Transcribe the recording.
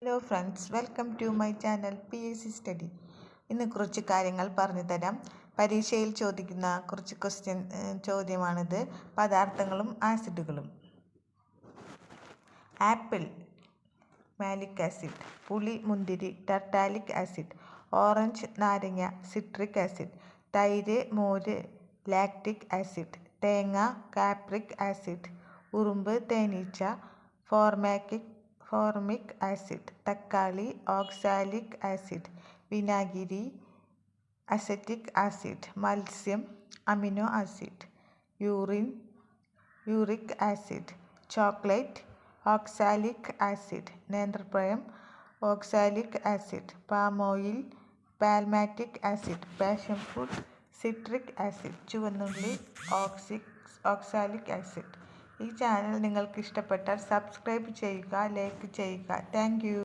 Hello friends, welcome to my channel PSC study. ഇന്ന് കുറച്ച് കാര്യങ്ങൾ പറഞ്ഞു തരാം. പരീക്ഷയിൽ ചോദിക്കുന്ന കുറച്ച് ചോദ്യമാണിത്. പദാർത്ഥങ്ങളും ആസിഡുകളും. ആപ്പിൾ മാലിക് ആസിഡ്, പുളി മുന്തിരി ടർട്ടാലിക് ആസിഡ്, ഓറഞ്ച് നാരങ്ങ സിട്രിക് ആസിഡ്, തൈര് മോര് ലാക്റ്റിക് ആസിഡ്, തേങ്ങ കാപ്രിക് ആസിഡ്, ഉറുമ്പ് തേനീച്ച ഫോർമിക് ആസിഡ്, തക്കാളി ഓക്സാലിക് ആസിഡ്, വിനാഗിരി അസറ്റിക് ആസിഡ്, മത്സ്യം amino acid, uric acid, chocolate oxalic acid, നേന്ത്രപ്പഴം oxalic acid, palm oil palmitic acid, passion fruit citric acid, ചുവന്നുള്ളി ഓക്സാലിക് ആസിഡ്. ഈ ചാനൽ നിങ്ങൾക്ക് ഇഷ്ടപ്പെട്ടാൽ സബ്സ്ക്രൈബ് ചെയ്യുക, ലൈക്ക് ചെയ്യുക. Thank you.